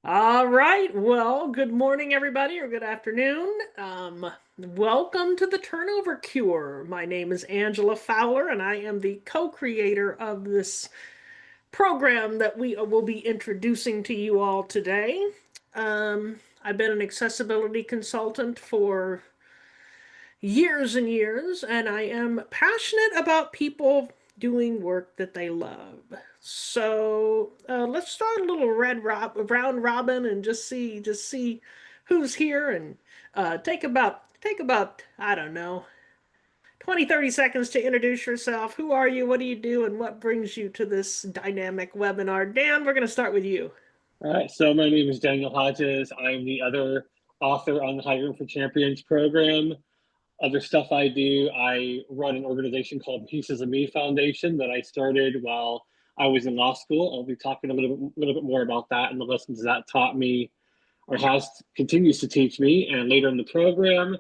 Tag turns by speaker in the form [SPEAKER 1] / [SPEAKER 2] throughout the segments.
[SPEAKER 1] All right. Well, good morning, everybody, or good afternoon. Welcome to the Turnover Cure. My name is Angela Fowler, and I am the co-creator of this program that we will be introducing to you all today. I've been an accessibility consultant for years and years, and I am passionate about people doing work that they love. So let's start a little round robin and just see who's here and take about I don't know 20-30 seconds to introduce yourself. Who are you? What do you do? And what brings you to this dynamic webinar? Dan, we're going to start with you.
[SPEAKER 2] All right, so my name is Daniel Hodges. I'm the other author on the Hiring for Champions program. Other stuff I do, I run an organization called Pieces of Me Foundation that I started while I was in law school. I'll be talking a little bit more about that and the lessons that taught me or continues to teach me and later in the program.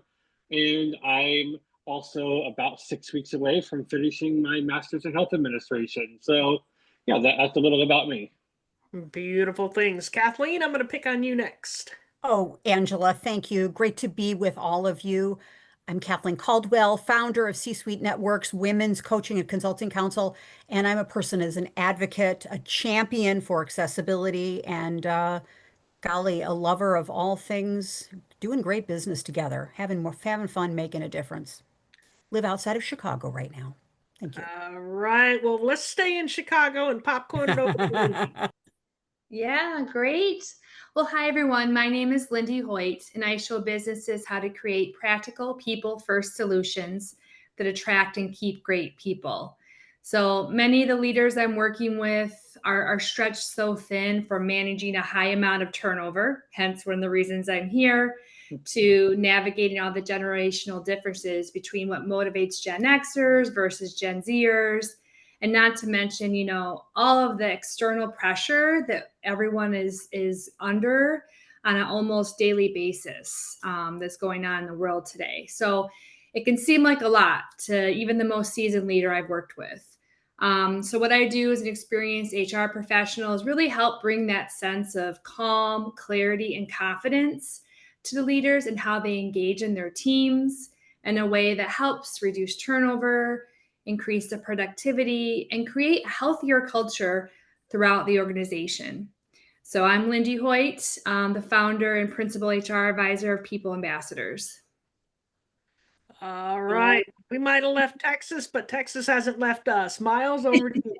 [SPEAKER 2] And I'm also about 6 weeks away from finishing my master's in health administration. So yeah, that's a little about me.
[SPEAKER 1] Beautiful things. Kathleen, I'm going to pick on you next.
[SPEAKER 3] Oh, Angela, thank you. Great to be with all of you. I'm Kathleen Caldwell, founder of C-Suite Networks Women's Coaching and Consulting Council, and I'm a person as an advocate, a champion for accessibility, and golly, a lover of all things doing great business together, having fun, making a difference. Live outside of Chicago right now. Thank you.
[SPEAKER 1] All right. Well, let's stay in Chicago and popcorn it over to Lindy.
[SPEAKER 4] Yeah, great. Well, hi everyone. My name is Lindy Hoyt, and I show businesses how to create practical people-first solutions that attract and keep great people. So many of the leaders I'm working with are stretched so thin for managing a high amount of turnover, hence one of the reasons I'm here, to navigating all the generational differences between what motivates Gen Xers versus Gen Zers, and not to mention, all of the external pressure that everyone is under on an almost daily basis that's going on in the world today. So it can seem like a lot to even the most seasoned leader I've worked with. So what I do as an experienced HR professional is really help bring that sense of calm, clarity, and confidence to the leaders and how they engage in their teams in a way that helps reduce turnover, increase the productivity, and create a healthier culture throughout the organization. So I'm Lindy Hoyt, the founder and principal HR advisor of People Ambassadors.
[SPEAKER 1] All right. We might have left Texas, but Texas hasn't left us. Miles, over to you.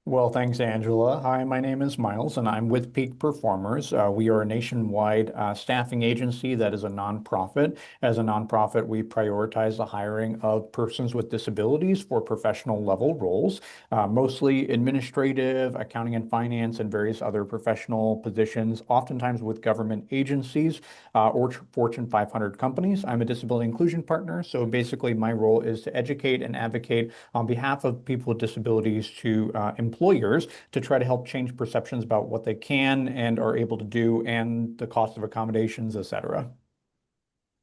[SPEAKER 5] Well, thanks, Angela. Hi, my name is Miles, and I'm with Peak Performers. We are a nationwide staffing agency that is a nonprofit. As a nonprofit, we prioritize the hiring of persons with disabilities for professional level roles, mostly administrative, accounting and finance, and various other professional positions, oftentimes with government agencies or Fortune 500 companies. I'm a disability inclusion partner, so basically my role is to educate and advocate on behalf of people with disabilities to employers to try to help change perceptions about what they can and are able to do and the cost of accommodations, et cetera.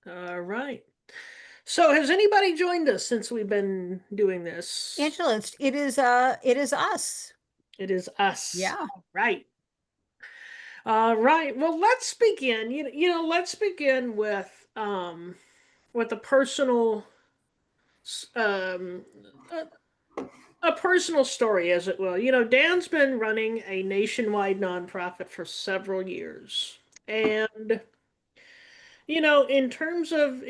[SPEAKER 1] All right. So has anybody joined us since we've been doing this?
[SPEAKER 3] Angela, it is us.
[SPEAKER 1] It is us.
[SPEAKER 3] Yeah.
[SPEAKER 1] Right. All right. Well, let's begin. Let's begin with a personal um a personal story, as it will. Dan's been running a nationwide nonprofit for several years. And in terms of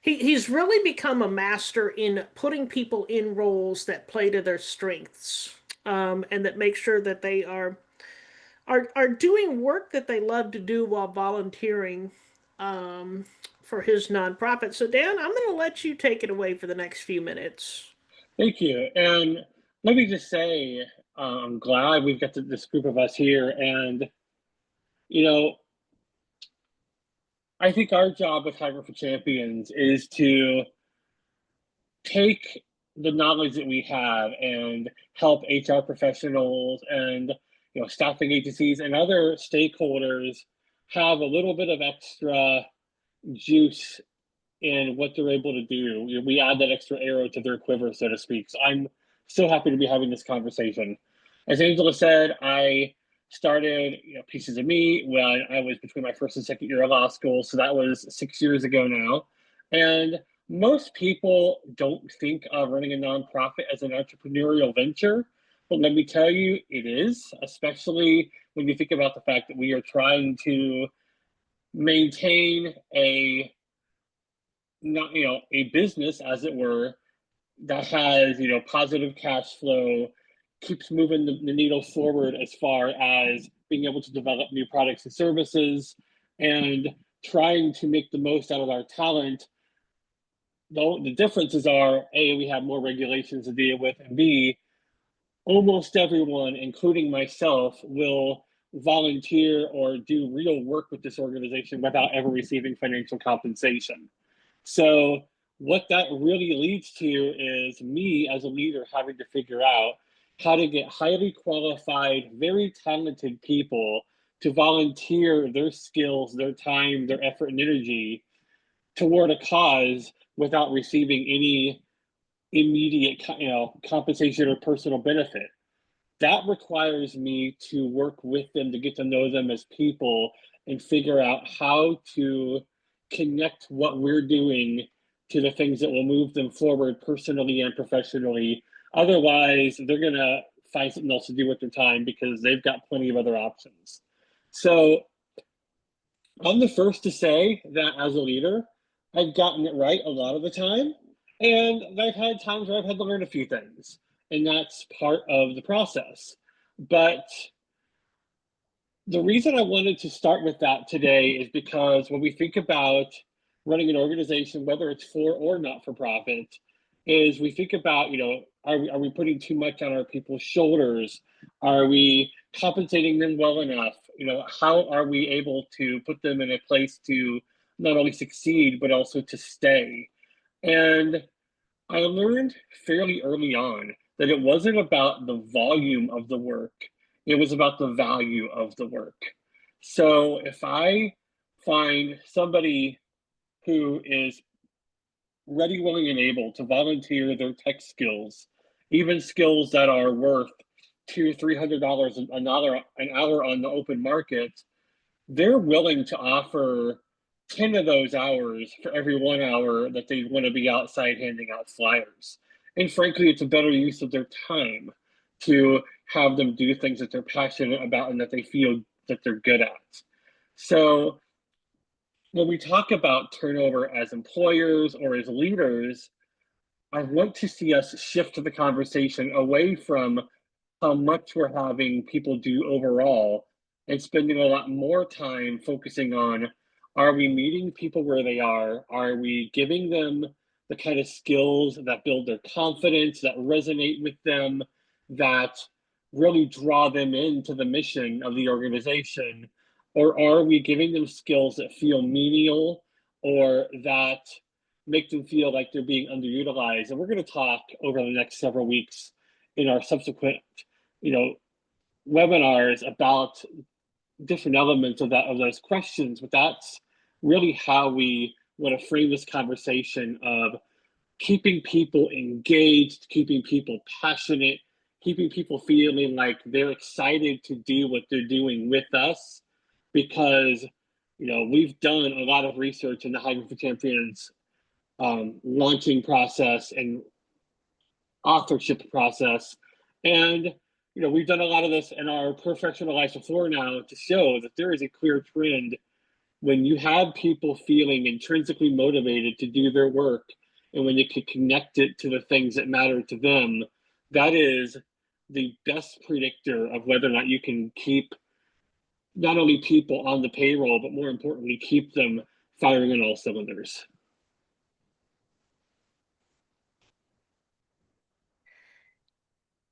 [SPEAKER 1] he's really become a master in putting people in roles that play to their strengths, and that make sure that they are doing work that they love to do while volunteering for his nonprofit. So Dan, I'm going to let you take it away for the next few minutes.
[SPEAKER 2] Thank you. And let me just say, I'm glad we've got this group of us here. And, I think our job with Hiring for Champions is to take the knowledge that we have and help HR professionals and staffing agencies and other stakeholders have a little bit of extra juice in what they're able to do. We add that extra arrow to their quiver, so to speak. So I'm so happy to be having this conversation. As Angela said, I started Pieces of Me when I was between my first and second year of law school. So that was 6 years ago now. And most people don't think of running a nonprofit as an entrepreneurial venture. But let me tell you, it is, especially when you think about the fact that we are trying to maintain a business, as it were, that has positive cash flow, keeps moving the needle forward as far as being able to develop new products and services, and trying to make the most out of our talent. Though the differences are, A, we have more regulations to deal with, and B, almost everyone, including myself, will volunteer or do real work with this organization without ever receiving financial compensation. So what that really leads to is me as a leader having to figure out how to get highly qualified, very talented people to volunteer their skills, their time, their effort, and energy toward a cause without receiving any immediate compensation or personal benefit. That requires me to work with them, to get to know them as people, and figure out how to connect what we're doing to the things that will move them forward personally and professionally. Otherwise, they're going to find something else to do with their time because they've got plenty of other options. So I'm the first to say that as a leader, I've gotten it right a lot of the time. And I've had times where I've had to learn a few things, and that's part of the process. But the reason I wanted to start with that today is because when we think about running an organization, whether it's for or not for profit, is we think about, are we putting too much on our people's shoulders? Are we compensating them well enough? How are we able to put them in a place to not only succeed, but also to stay? And I learned fairly early on that it wasn't about the volume of the work, it was about the value of the work. So if I find somebody who is ready, willing, and able to volunteer their tech skills, even skills that are worth $200-300 an hour on the open market, they're willing to offer 10 of those hours for every 1 hour that they want to be outside handing out flyers. And frankly, it's a better use of their time to have them do things that they're passionate about and that they feel that they're good at. So when we talk about turnover as employers or as leaders, I want to see us shift the conversation away from how much we're having people do overall and spending a lot more time focusing on, are we meeting people where they are? Are we giving them the kind of skills that build their confidence, that resonate with them, that really draw them into the mission of the organization? Or are we giving them skills that feel menial or that make them feel like they're being underutilized? And we're going to talk over the next several weeks in our subsequent webinars about different elements of those questions, but that's really how we want to frame this conversation of keeping people engaged, keeping people passionate, keeping people feeling like they're excited to do what they're doing with us, because we've done a lot of research in the Hiring for Champions launching process and authorship process, and we've done a lot of this in our professional lives before now to show that there is a clear trend when you have people feeling intrinsically motivated to do their work, and when you can connect it to the things that matter to them, that is the best predictor of whether or not you can keep not only people on the payroll, but more importantly, keep them firing on all cylinders.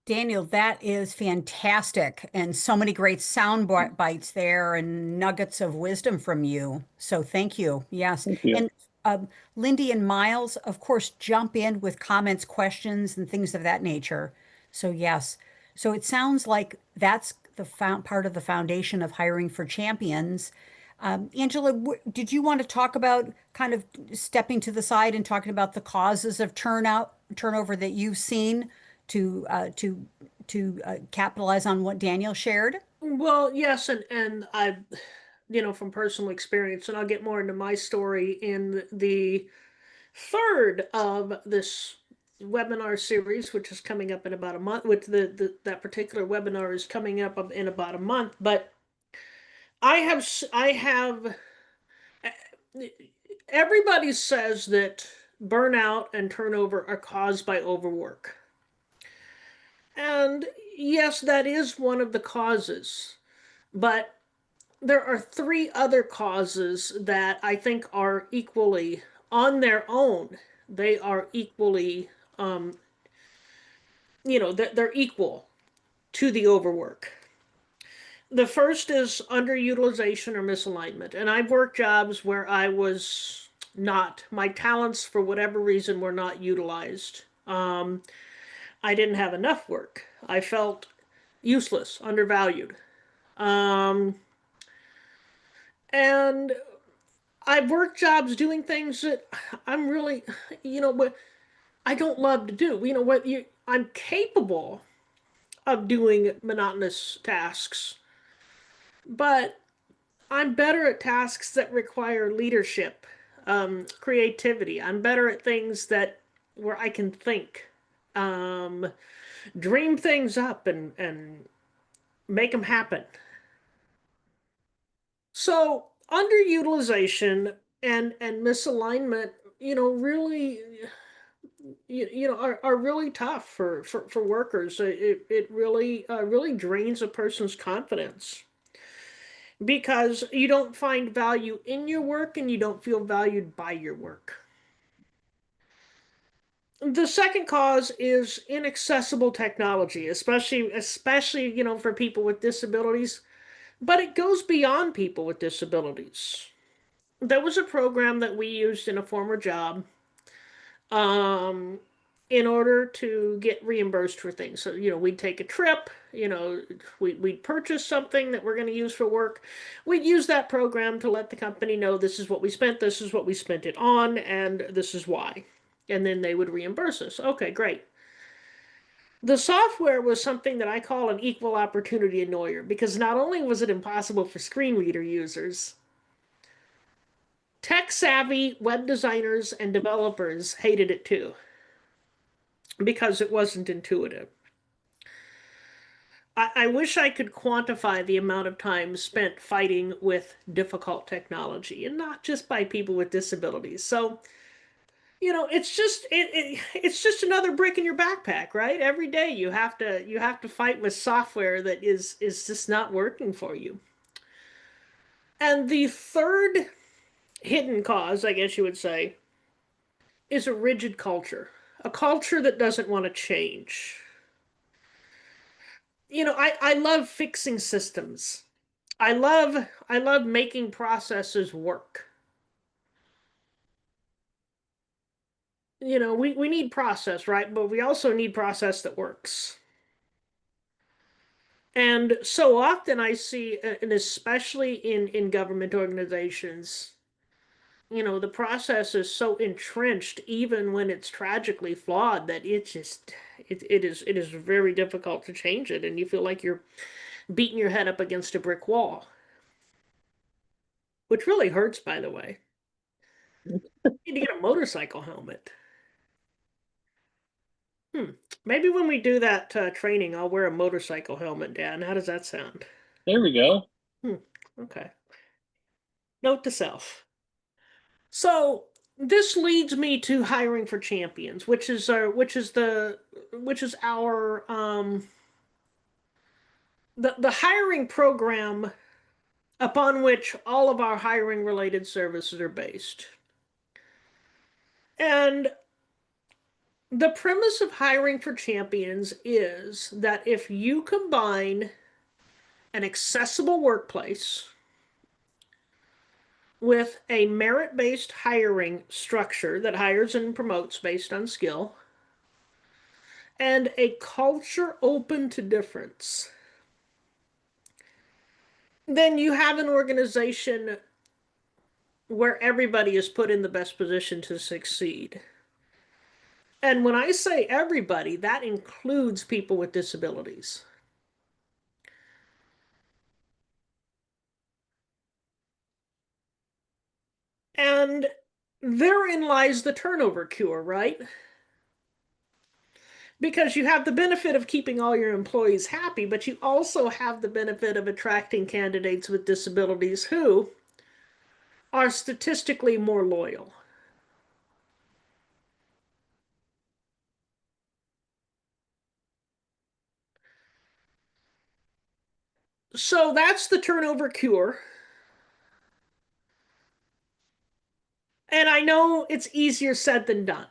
[SPEAKER 3] Daniel, that is fantastic, and so many great sound bites there and nuggets of wisdom from you. So thank you. Yes.
[SPEAKER 2] Thank you.
[SPEAKER 3] And Lindy and Miles, of course, jump in with comments, questions, and things of that nature. So yes. So it sounds like that's the part of the foundation of Hiring for Champions. Angela, did you want to talk about kind of stepping to the side and talking about the causes of turnover that you've seen to capitalize on what Daniel shared?
[SPEAKER 1] Well, yes, and I, from personal experience, and I'll get more into my story in the third of this webinar series, which is coming up in about a month. Which that particular webinar is coming up in about a month. But I have. Everybody says that burnout and turnover are caused by overwork. And yes, that is one of the causes. But there are three other causes that I think are equally, on their own, they are equally, they're equal to the overwork. The first is underutilization or misalignment. And I've worked jobs where my talents, for whatever reason, were not utilized. I didn't have enough work. I felt useless, undervalued. And I've worked jobs doing things that I'm really, what I don't love to do. I'm capable of doing monotonous tasks, but I'm better at tasks that require leadership, creativity. I'm better at things where I can think, dream things up and make them happen. So underutilization and misalignment, really, are really tough for workers. It really drains a person's confidence because you don't find value in your work and you don't feel valued by your work. The second cause is inaccessible technology, especially for people with disabilities, but it goes beyond people with disabilities. There was a program that we used in a former job in order to get reimbursed for things. So, we'd take a trip, we'd purchase something that we're going to use for work. We'd use that program to let the company know this is what we spent, this is what we spent it on, and this is why. And then they would reimburse us. Okay, great. The software was something that I call an equal opportunity annoyer because not only was it impossible for screen reader users, tech-savvy web designers and developers hated it too because it wasn't intuitive. I wish I could quantify the amount of time spent fighting with difficult technology, and not just by people with disabilities. So, it's just another brick in your backpack, right? Every day you have to fight with software that is just not working for you. And the third hidden cause, I guess you would say, is a rigid culture, a culture that doesn't want to change. I love fixing systems. I love making processes work. We need process, right? But we also need process that works. And so often I see, and especially in government organizations, the process is so entrenched, even when it's tragically flawed, that it is very difficult to change it, and you feel like you're beating your head up against a brick wall, which really hurts, by the way. You need to get a motorcycle helmet. Maybe when we do that training, I'll wear a motorcycle helmet, Dan. How does that sound?
[SPEAKER 2] There we go.
[SPEAKER 1] Okay. Note to self. So this leads me to hiring for champions, which is our the hiring program upon which all of our hiring related services are based. And the premise of hiring for champions is that if you combine an accessible workplace with a merit-based hiring structure that hires and promotes based on skill, and a culture open to difference, then you have an organization where everybody is put in the best position to succeed. And when I say everybody, that includes people with disabilities. And therein lies the turnover cure, right? Because you have the benefit of keeping all your employees happy, but you also have the benefit of attracting candidates with disabilities who are statistically more loyal. So that's the turnover cure. And I know it's easier said than done.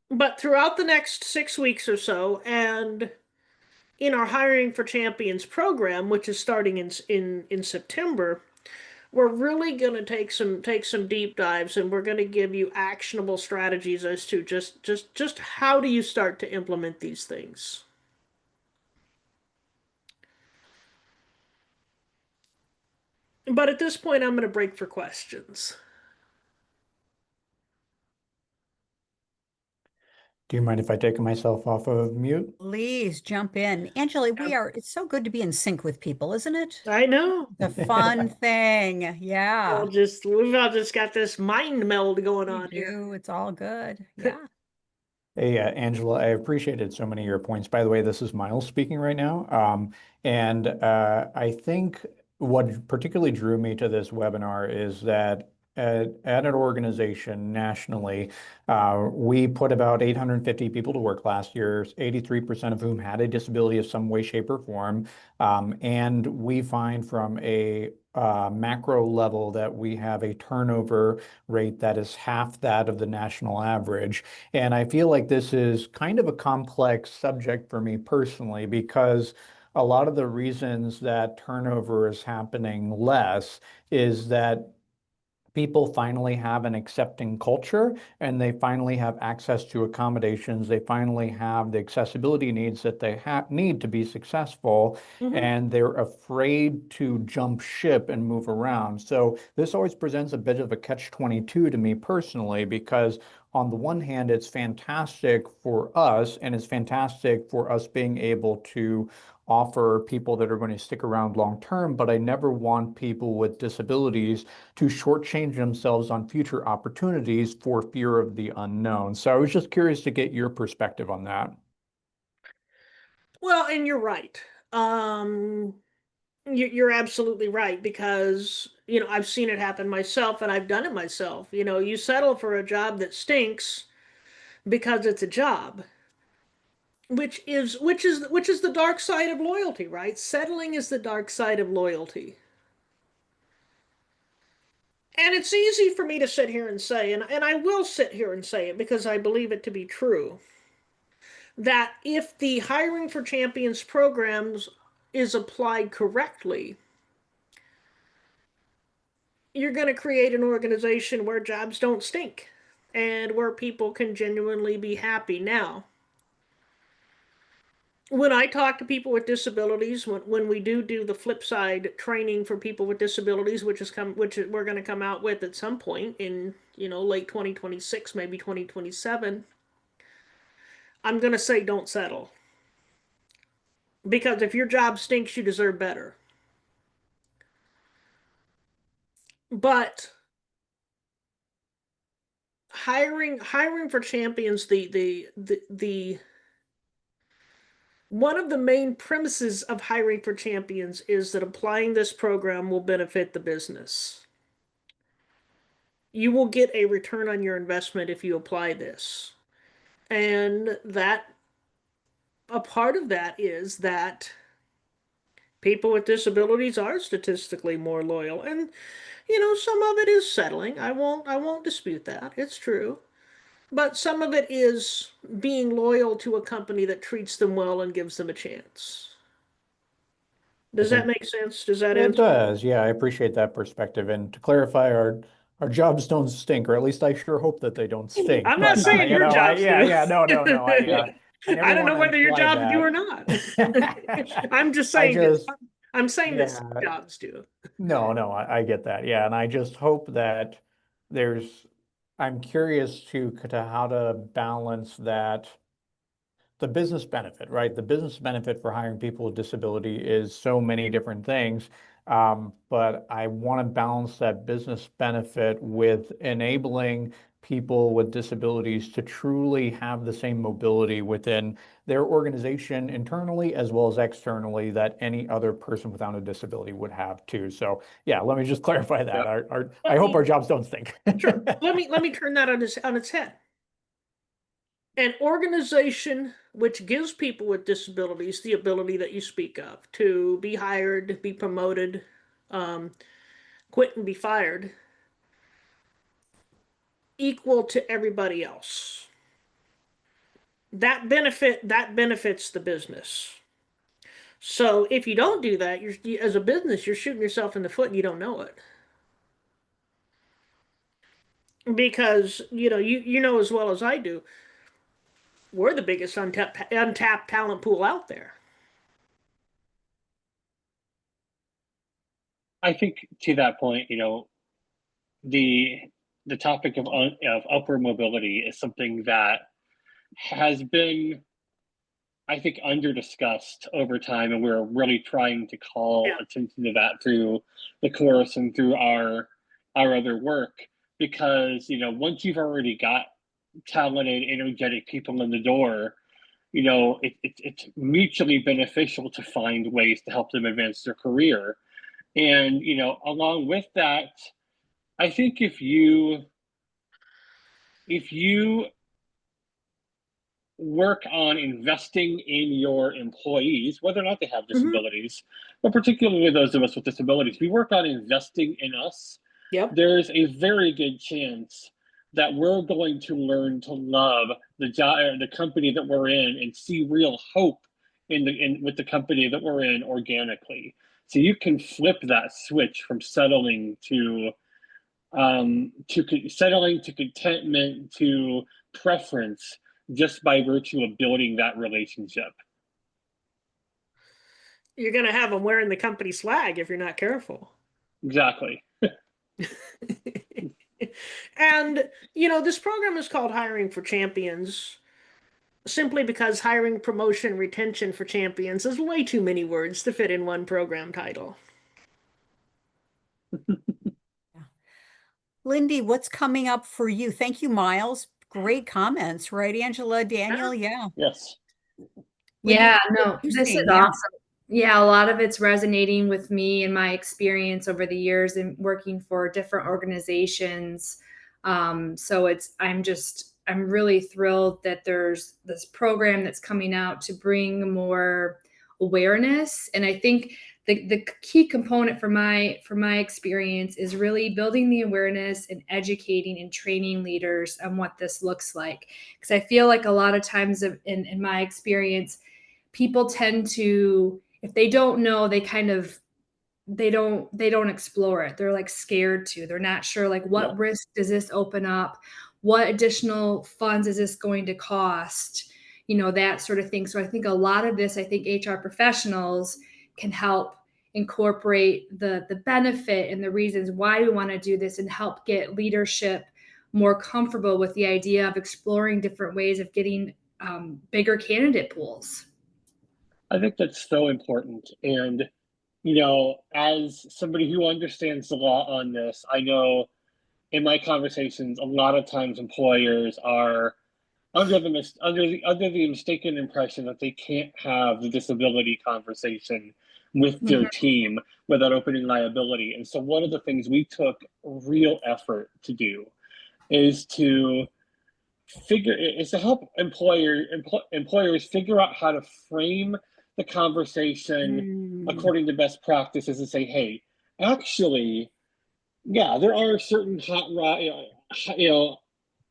[SPEAKER 1] But throughout the next 6 weeks or so, and in our Hiring for Champions program, which is starting in September, we're really going to take some deep dives, and we're going to give you actionable strategies as to just how do you start to implement these things. But at this point, I'm going to break for questions.
[SPEAKER 5] Do you mind if I take myself off of mute?
[SPEAKER 3] Please jump in. Angela, it's so good to be in sync with people, isn't it?
[SPEAKER 1] I know.
[SPEAKER 3] The fun thing. Yeah.
[SPEAKER 1] We've all just got this mind meld going
[SPEAKER 3] We
[SPEAKER 1] on here.
[SPEAKER 3] do. It's all good. Yeah.
[SPEAKER 5] Hey, Angela, I appreciated so many of your points. By the way, this is Miles speaking right now. And I think what particularly drew me to this webinar is that at an organization nationally, we put about 850 people to work last year, 83% of whom had a disability of some way, shape, or form. And we find from a macro level that we have a turnover rate that is half that of the national average. And I feel like this is kind of a complex subject for me personally, because a lot of the reasons that turnover is happening less is that people finally have an accepting culture, and they finally have access to accommodations. They finally have the accessibility needs that they need to be successful, and they're afraid to jump ship and move around. So this always presents a bit of a catch-22 to me personally, because on the one hand, it's fantastic for us, and it's fantastic for us being able to offer people that are going to stick around long term, but I never want people with disabilities to shortchange themselves on future opportunities for fear of the unknown. So I was just curious to get your perspective on that.
[SPEAKER 1] Well, and you're right. You're absolutely right, because I've seen it happen myself, and I've done it myself. You settle for a job that stinks because it's a job, which is the dark side of loyalty, right? Settling is the dark side of loyalty. And it's easy for me to sit here and say, and I will sit here and say it because I believe it to be true, that if the Hiring for Champions programs is applied correctly, you're going to create an organization where jobs don't stink and where people can genuinely be happy. Now, when I talk to people with disabilities, when we do the flip side training for people with disabilities, which we're going to come out with at some point in late 2026, maybe 2027, I'm going to say don't settle, because if your job stinks, you deserve better. But hiring for champions, the one of the main premises of Hiring for Champions is that applying this program will benefit the business. You will get a return on your investment if you apply this. And a part of that is that people with disabilities are statistically more loyal. And some of it is settling. I won't dispute that. It's true. But some of it is being loyal to a company that treats them well and gives them a chance. Does that make sense? Does that
[SPEAKER 5] It
[SPEAKER 1] answer?
[SPEAKER 5] does. Yeah, I appreciate that perspective. And to clarify, our jobs don't stink, or at least I sure hope that they don't stink.
[SPEAKER 1] I'm not
[SPEAKER 5] But
[SPEAKER 1] saying your jobs do.
[SPEAKER 5] no.
[SPEAKER 1] I don't know whether your jobs do or not. I'm just saying I'm saying that some jobs do.
[SPEAKER 5] No, I get that. Yeah, and I just hope that there's I'm curious to how to balance that. The business benefit, right? The business benefit for hiring people with disability is so many different things. But I want to balance that business benefit with enabling people with disabilities to truly have the same mobility within their organization internally as well as externally that any other person without a disability would have too. So yeah, let me just clarify that.
[SPEAKER 2] Yep.
[SPEAKER 5] I hope our jobs don't stink.
[SPEAKER 1] Sure. Let me turn that on its head. An organization which gives people with disabilities the ability that you speak of to be hired, be promoted, quit and be fired, equal to everybody else. That benefits the business. So if you don't do that, as a business, you're shooting yourself in the foot and you don't know it. Because you know as well as I do, we're the biggest untapped talent pool out there.
[SPEAKER 2] I think to that point, the topic of upward mobility is something that has been, I think, under discussed over time, and we're really trying to call attention to that through the course and through our other work. Because once you've already got talented, energetic people in the door, it's mutually beneficial to find ways to help them advance their career. And along with that, I think if you work on investing in your employees, whether or not they have disabilities, but particularly those of us with disabilities, we work on investing in us.
[SPEAKER 1] Yep.
[SPEAKER 2] There's a very good chance that we're going to learn to love the company that we're in and see real hope with the company that we're in organically. So you can flip that switch from settling to contentment to preference just by virtue of building that relationship.
[SPEAKER 1] You're going to have them wearing the company's flag if you're not careful.
[SPEAKER 2] Exactly.
[SPEAKER 1] And, this program is called Hiring for Champions simply because hiring, promotion, retention for champions is way too many words to fit in one program title.
[SPEAKER 3] Lindy, what's coming up for you? Thank you, Miles. Great comments, right, Angela, Daniel? Yeah.
[SPEAKER 2] Yes.
[SPEAKER 4] Yeah, no, this is
[SPEAKER 3] Yeah.
[SPEAKER 4] awesome. Yeah, a lot of it's resonating with me and my experience over the years in working for different organizations. So I'm really thrilled that there's this program that's coming out to bring more awareness. And I think the key component for my experience is really building the awareness and educating and training leaders on what this looks like. Because I feel like a lot of times in my experience, people tend to, if they don't know, they don't explore it. They're like scared to. They're not sure like what risk does this open up? What additional funds is this going to cost? That sort of thing. So I think a lot of this, I think HR professionals can help incorporate the benefit and the reasons why we want to do this and help get leadership more comfortable with the idea of exploring different ways of getting bigger candidate pools.
[SPEAKER 2] I think that's so important. And, as somebody who understands the law on this, I know in my conversations, a lot of times employers are under the mistaken impression that they can't have the disability conversation with their team without opening liability. And so one of the things we took real effort to do is to help employers figure out how to frame the conversation according to best practices and say, hey, actually, yeah, there are certain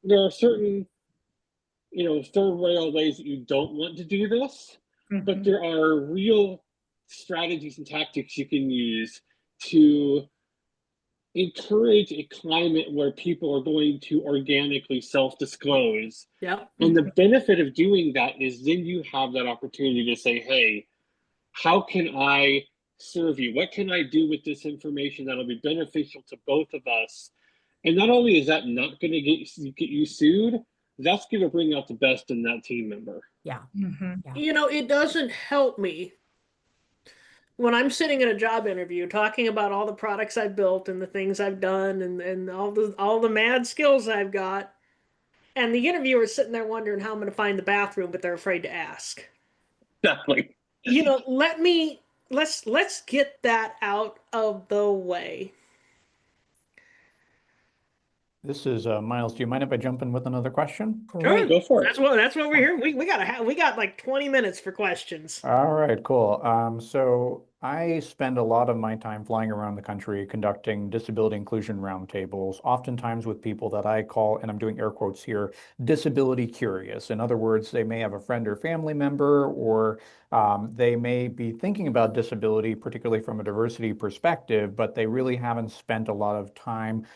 [SPEAKER 2] there are certain third rail ways that you don't want to do this, but there are real strategies and tactics you can use to encourage a climate where people are going to organically self-disclose.
[SPEAKER 1] Yep.
[SPEAKER 2] And the benefit of doing that is then you have that opportunity to say, hey, how can I serve you? What can I do with this information that'll be beneficial to both of us? And not only is that not going to get you sued, that's going to bring out the best in that team member.
[SPEAKER 3] Yeah.
[SPEAKER 4] Mhm.
[SPEAKER 1] You know, it doesn't help me when I'm sitting in a job interview talking about all the products I've built and the things I've done and all the mad skills I've got, and the interviewer's sitting there wondering how I'm going to find the bathroom, but they're afraid to ask.
[SPEAKER 2] Exactly.
[SPEAKER 1] You know, let's get that out of the way.
[SPEAKER 5] This is Miles. Do you mind if I jump in with another question?
[SPEAKER 1] Sure,
[SPEAKER 2] Go for it.
[SPEAKER 1] That's what we're here. We got like 20 minutes for questions.
[SPEAKER 5] All right, cool. So I spend a lot of my time flying around the country conducting disability inclusion roundtables, oftentimes with people that I call, and I'm doing air quotes here, disability curious. In other words, they may have a friend or family member, or they may be thinking about disability, particularly from a diversity perspective, but they really haven't spent a lot of time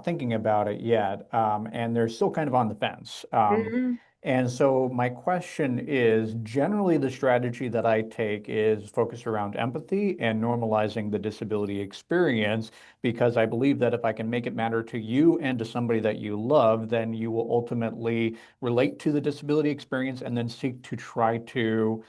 [SPEAKER 5] thinking about it yet. And they're still kind of on the fence.
[SPEAKER 1] Mhm.
[SPEAKER 5] And so my question is, generally the strategy that I take is focused around empathy and normalizing the disability experience, because I believe that if I can make it matter to you and to somebody that you love, then you will ultimately relate to the disability experience and then seek to try to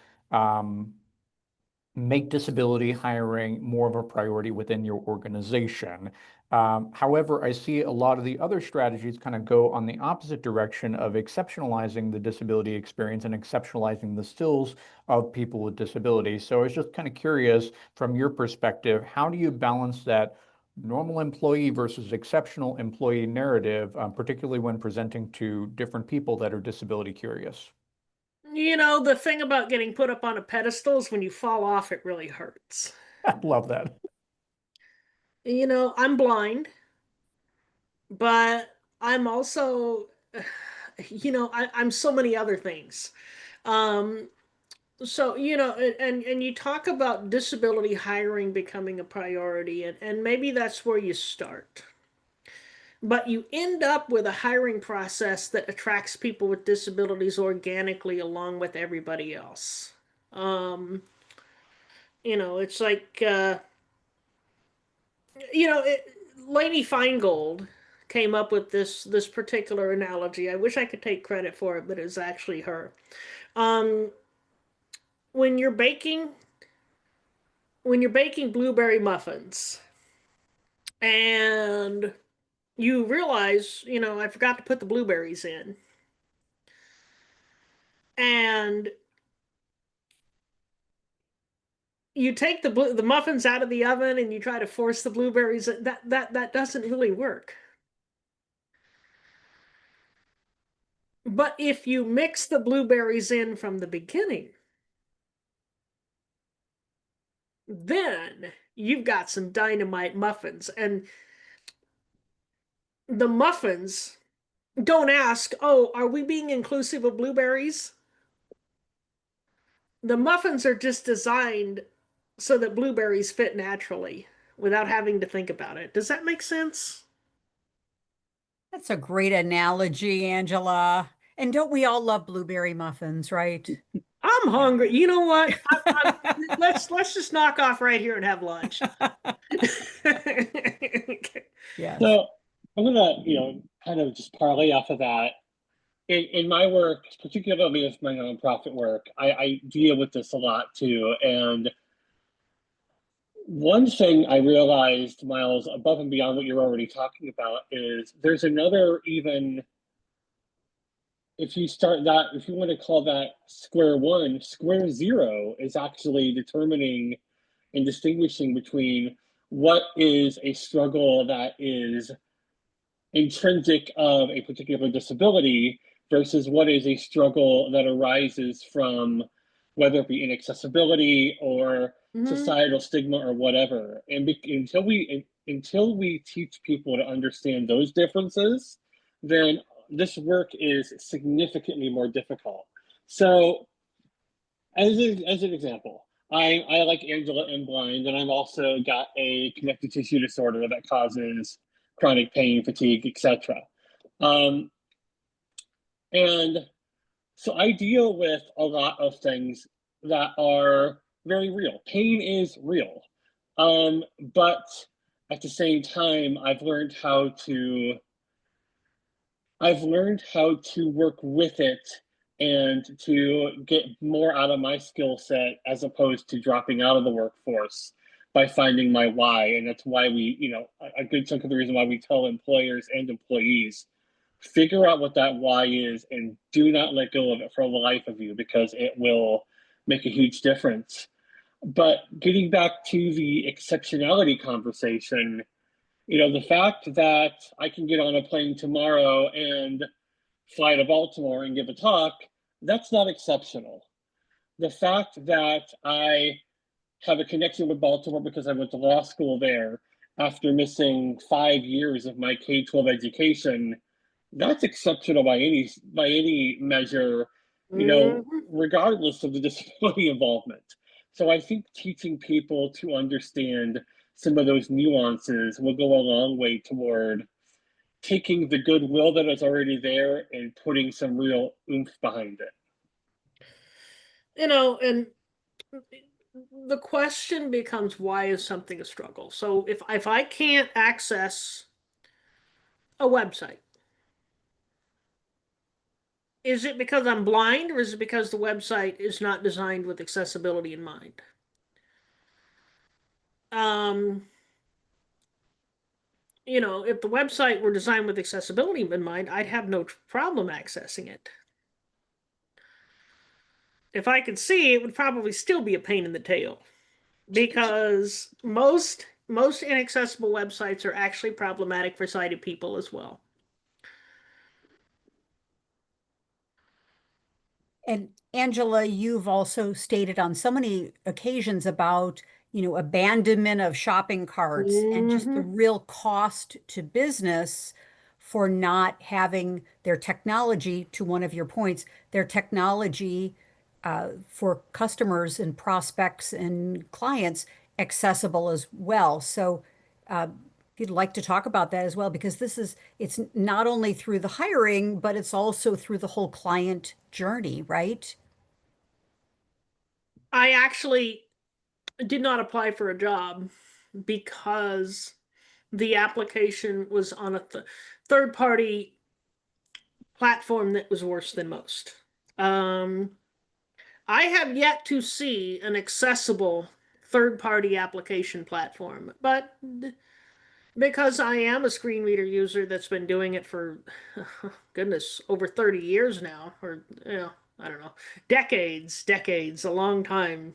[SPEAKER 5] make disability hiring more of a priority within your organization. However, I see a lot of the other strategies kind of go on the opposite direction of exceptionalizing the disability experience and exceptionalizing the skills of people with disabilities. So I was just kind of curious, from your perspective, how do you balance that normal employee versus exceptional employee narrative, particularly when presenting to different people that are disability curious?
[SPEAKER 1] You know, the thing about getting put up on a pedestal is when you fall off, it really hurts.
[SPEAKER 5] I love that.
[SPEAKER 1] You know, I'm blind, but I'm also, you know, I'm so many other things. Um, so, you know, and you talk about disability hiring becoming a priority, and maybe that's where you start. But you end up with a hiring process that attracts people with disabilities organically along with everybody else. Um, you know, it's like, you know, Lady Feingold came up with this particular analogy. I wish I could take credit for it, but it's actually her. Um, when you're baking blueberry muffins and you realize, you know, I forgot to put the blueberries in. And you take the muffins out of the oven and you try to force the blueberries, that doesn't really work. But if you mix the blueberries in from the beginning, then you've got some dynamite muffins. And the muffins don't ask, oh, are we being inclusive of blueberries? The muffins are just designed so that blueberries fit naturally without having to think about it. Does that make sense?
[SPEAKER 3] That's a great analogy, Angela. And don't we all love blueberry muffins, right?
[SPEAKER 1] I'm hungry. You know what? Let's just knock off right here and have lunch.
[SPEAKER 3] Yes.
[SPEAKER 2] So I'm gonna, kind of just parlay off of that. In my work, particularly with my nonprofit work, I deal with this a lot too. And one thing I realized, Miles, above and beyond what you're already talking about, is there's another, even if you start that, if you want to call that square one, square zero is actually determining and distinguishing between what is a struggle that is intrinsic of a particular disability versus what is a struggle that arises from whether it be inaccessibility or societal stigma or whatever. And until we teach people to understand those differences, then this work is significantly more difficult. So as an example, I like Angela am blind, and I've also got a connective tissue disorder that causes chronic pain, fatigue, etc. Um, and so I deal with a lot of things that are very real. Pain is real. But at the same time, I've learned how to I've learned how to work with it and to get more out of my skill set as opposed to dropping out of the workforce by finding my why. And that's why we, a good chunk of the reason why we tell employers and employees, figure out what that why is and do not let go of it for the life of you, because it will make a huge difference. But getting back to the exceptionality conversation, the fact that I can get on a plane tomorrow and fly to Baltimore and give a talk, that's not exceptional. The fact that I have a connection with Baltimore because I went to law school there after missing 5 years of my K-12 education, that's exceptional by any measure, regardless of the disability involvement. So I think teaching people to understand some of those nuances will go a long way toward taking the goodwill that is already there and putting some real oomph behind it.
[SPEAKER 1] And the question becomes, why is something a struggle? So if I can't access a website, is it because I'm blind, or is it because the website is not designed with accessibility in mind? If the website were designed with accessibility in mind, I'd have no problem accessing it. If I could see, it would probably still be a pain in the tail, because most inaccessible websites are actually problematic for sighted people as well.
[SPEAKER 3] And Angela, you've also stated on so many occasions about, abandonment of shopping carts and just the real cost to business for not having their technology, to one of your points, their technology for customers and prospects and clients accessible as well. So if you'd like to talk about that as well, because it's not only through the hiring, but it's also through the whole client journey, right?
[SPEAKER 1] I actually did not apply for a job because the application was on a third-party platform that was worse than most. I have yet to see an accessible third-party application platform, but because I am a screen reader user that's been doing it for, goodness, over 30 years now, or, I don't know, decades, a long time.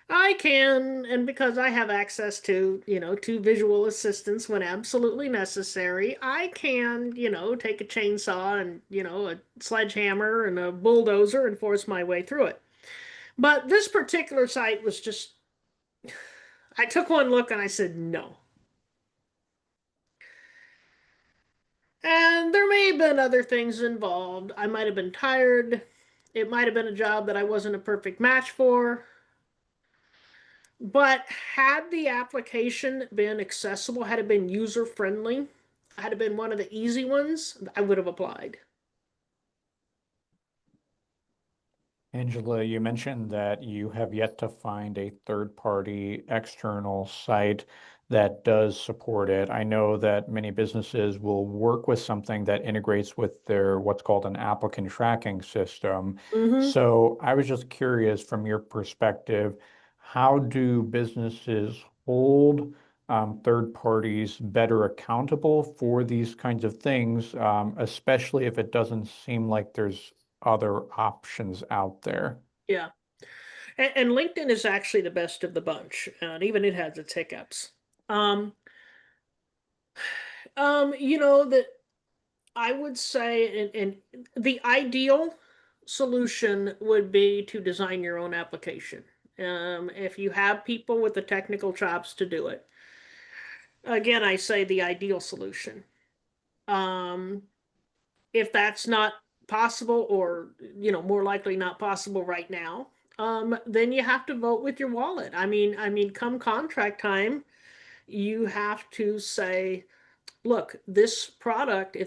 [SPEAKER 1] I can, and because I have access to, to visual assistants when absolutely necessary, I can, take a chainsaw and, a sledgehammer and a bulldozer and force my way through it. But this particular site was just, I took one look and I said, no. And there may have been other things involved. I might have been tired. It might have been a job that I wasn't a perfect match for. But had the application been accessible, had it been user-friendly, had it been one of the easy ones, I would have applied.
[SPEAKER 5] Angela, you mentioned that you have yet to find a third-party external site that does support it. I know that many businesses will work with something that integrates with their what's called an applicant tracking system. So I was just curious, from your perspective, how do businesses hold third parties better accountable for these kinds of things, especially if it doesn't seem like there's other options out there?
[SPEAKER 1] Yeah. And LinkedIn is actually the best of the bunch, and even it has its hiccups. That I would say, and the ideal solution would be to design your own application. If you have people with the technical chops to do it. Again, I say the ideal solution. If that's not possible, or more likely not possible right now, then you have to vote with your wallet. I mean, come contract time, you have to say, look, if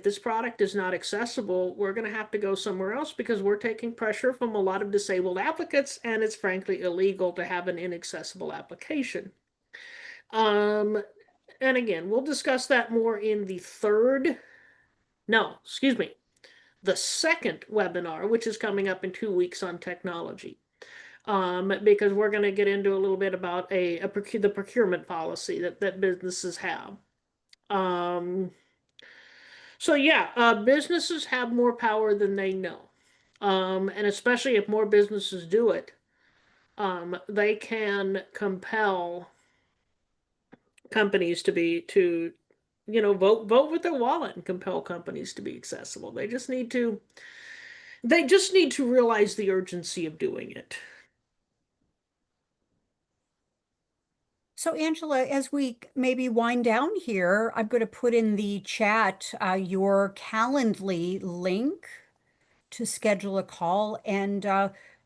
[SPEAKER 1] this product is not accessible, we're going to have to go somewhere else, because we're taking pressure from a lot of disabled applicants, and it's frankly illegal to have an inaccessible application. And again, we'll discuss that more in the third No, excuse me. The second webinar, which is coming up in 2 weeks on technology. Because we're going to get into a little bit about the procurement policy that businesses have. So yeah, businesses have more power than they know. And especially if more businesses do it, they can compel companies to vote with their wallet and compel companies to be accessible. They just need to realize the urgency of doing it.
[SPEAKER 3] So Angela, as we maybe wind down here, I'm going to put in the chat your Calendly link to schedule a call, and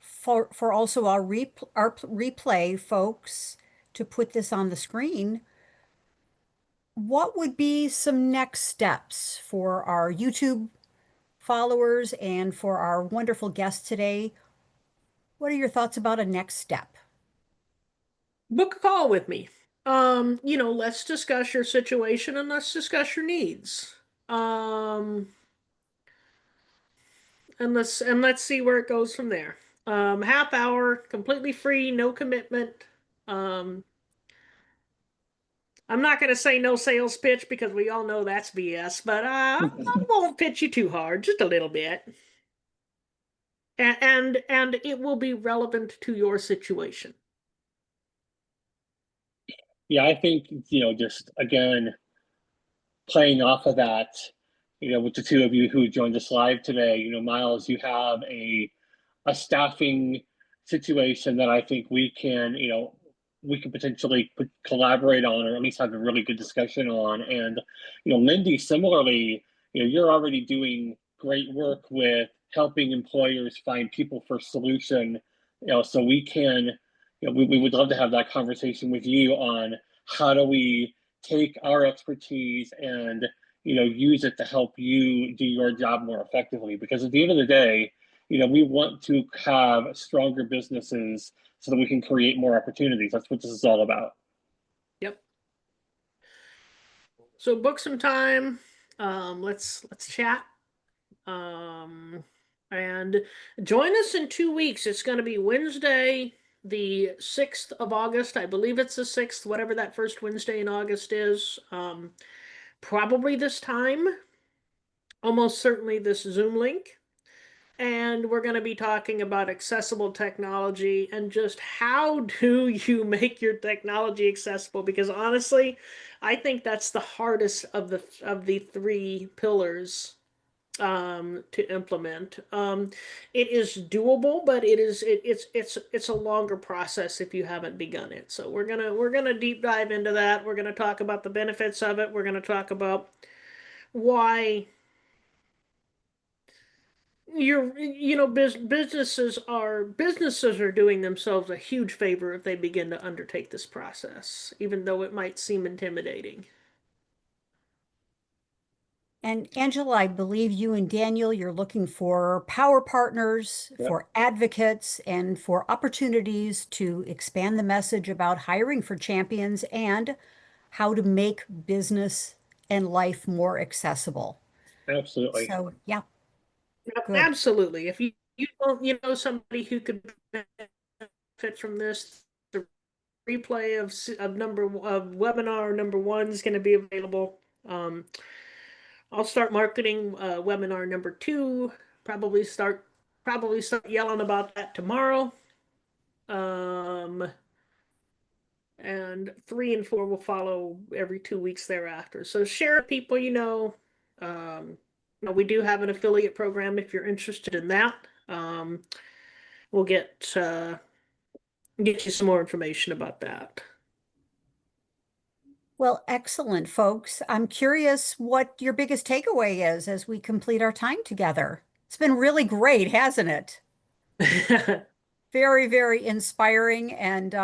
[SPEAKER 3] for also our replay folks to put this on the screen. What would be some next steps for our YouTube followers and for our wonderful guest today? What are your thoughts about a next step?
[SPEAKER 1] Book a call with me. Let's discuss your situation and let's discuss your needs. And let's see where it goes from there. Half hour, completely free, no commitment. Um, I'm not going to say no sales pitch because we all know that's BS, but I won't pitch you too hard, just a little bit. And it will be relevant to your situation.
[SPEAKER 2] Yeah, I think, just again, playing off of that, with the two of you who joined us live today, Miles, you have a staffing situation that I think we can potentially collaborate on, or at least have a really good discussion on. And, Lindy, similarly, you're already doing great work with helping employers find people for solution. So we can, we would love to have that conversation with you on how do we take our expertise and, use it to help you do your job more effectively. Because at the end of the day, we want to have stronger businesses so that we can create more opportunities. That's what this is all about.
[SPEAKER 1] Yep. So book some time. Let's chat. And join us in 2 weeks. It's going to be Wednesday, the 6th of August. I believe it's the 6th, whatever that first Wednesday in August is. Probably this time. Almost certainly this Zoom link. And we're going to be talking about accessible technology and just how do you make your technology accessible? Because honestly, I think that's the hardest of the three pillars to implement. It is doable, but it's a longer process if you haven't begun it. So we're gonna deep dive into that. We're gonna talk about the benefits of it. We're gonna talk about why businesses are doing themselves a huge favor if they begin to undertake this process, even though it might seem intimidating.
[SPEAKER 3] And Angela, I believe you and Daniel, you're looking for power partners,
[SPEAKER 2] Yep.
[SPEAKER 3] for advocates, and for opportunities to expand the message about hiring for champions and how to make business and life more accessible.
[SPEAKER 2] Absolutely.
[SPEAKER 3] So, yeah, good.
[SPEAKER 1] Absolutely. If you don't somebody who could benefit from this, the replay of webinar number 1 is going to be available. I'll start marketing webinar number 2. Probably start yelling about that tomorrow. And 3 and 4 will follow every 2 weeks thereafter. So share with people we do have an affiliate program if you're interested in that. We'll get you some more information about that.
[SPEAKER 3] Well, excellent, folks. I'm curious what your biggest takeaway is as we complete our time together. It's been really great, hasn't it? Very, very inspiring. And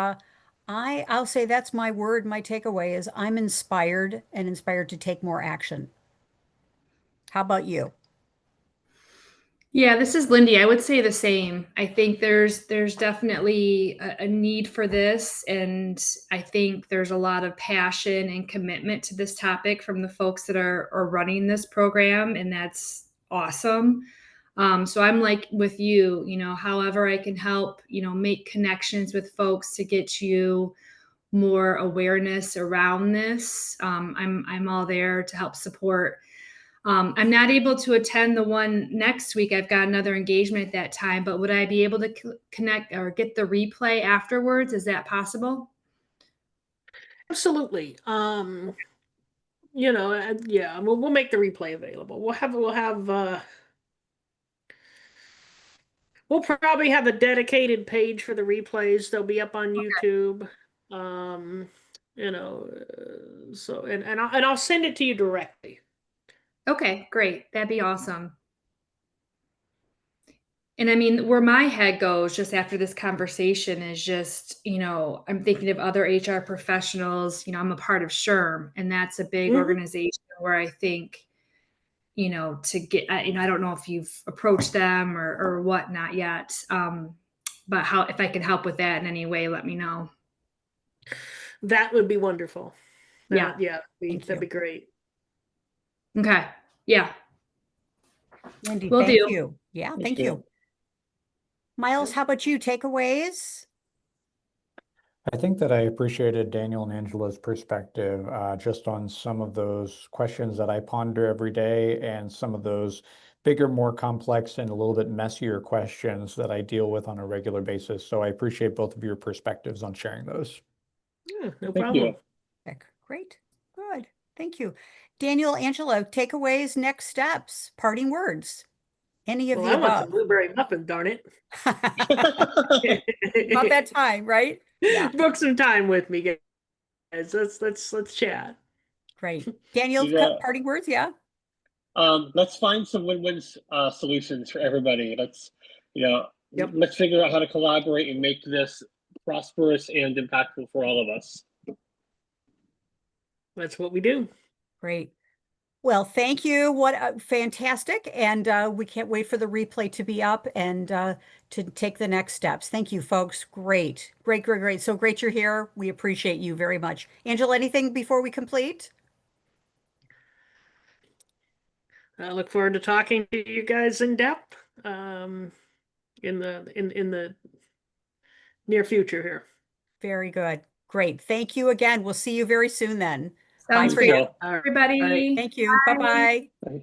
[SPEAKER 3] I'll say that's my word. My takeaway is I'm inspired and inspired to take more action. How about you?
[SPEAKER 4] Yeah, this is Lindy. I would say the same. I think there's definitely a need for this, and I think there's a lot of passion and commitment to this topic from the folks that are running this program, and that's awesome. So I'm like with you, however I can help, make connections with folks to get you more awareness around this. I'm all there to help support. I'm not able to attend the one next week. I've got another engagement at that time, but would I be able to connect or get the replay afterwards? Is that possible?
[SPEAKER 1] Absolutely. Yeah, we'll make the replay available. We'll probably have a dedicated page for the replays. They'll be up on YouTube. So I'll send it to you directly.
[SPEAKER 4] Okay, great. That'd be awesome. And I mean, where my head goes just after this conversation is just, I'm thinking of other HR professionals. I'm a part of SHRM, and that's a big organization where I think, to get, I don't know if you've approached them or whatnot yet. But if I can help with that in any way, let me know.
[SPEAKER 1] That would be wonderful.
[SPEAKER 4] Yeah.
[SPEAKER 1] That'd be great.
[SPEAKER 4] Okay. Yeah.
[SPEAKER 3] Lindy,
[SPEAKER 4] Will
[SPEAKER 3] thank
[SPEAKER 4] do.
[SPEAKER 3] you. Yeah,
[SPEAKER 2] Thank
[SPEAKER 3] thank
[SPEAKER 2] you.
[SPEAKER 3] you. Miles, how about you? Takeaways?
[SPEAKER 5] I think that I appreciated Daniel and Angela's perspective just on some of those questions that I ponder every day and some of those bigger, more complex and a little bit messier questions that I deal with on a regular basis. So I appreciate both of your perspectives on sharing those.
[SPEAKER 1] Yeah, no
[SPEAKER 2] Thank
[SPEAKER 1] problem.
[SPEAKER 2] you.
[SPEAKER 3] Great. Good. Thank you. Daniel, Angela, takeaways, next steps, parting words. Any of
[SPEAKER 1] Well,
[SPEAKER 3] the
[SPEAKER 1] I want some
[SPEAKER 3] above.
[SPEAKER 1] blueberry muffin, darn it.
[SPEAKER 3] About that time, right? Yeah.
[SPEAKER 1] Book some time with me, guys. Let's chat.
[SPEAKER 3] Great. Daniel,
[SPEAKER 2] Yeah.
[SPEAKER 3] parting words, yeah?
[SPEAKER 2] Let's find some win-win solutions for everybody.
[SPEAKER 1] Yep.
[SPEAKER 2] Let's figure out how to collaborate and make this prosperous and impactful for all of us.
[SPEAKER 1] That's what we do.
[SPEAKER 3] Great. Well, thank you. What fantastic. And we can't wait for the replay to be up and to take the next steps. Thank you, folks. Great. Great, great, great. So great you're here. We appreciate you very much. Angela, anything before we complete?
[SPEAKER 1] I look forward to talking to you guys in depth in the near future here.
[SPEAKER 3] Very good. Great. Thank you again. We'll see you very soon then.
[SPEAKER 4] Sounds
[SPEAKER 3] Bye for
[SPEAKER 4] great.
[SPEAKER 3] now.
[SPEAKER 1] All right.
[SPEAKER 4] Everybody.
[SPEAKER 3] Thank you. Bye-bye.
[SPEAKER 2] Bye.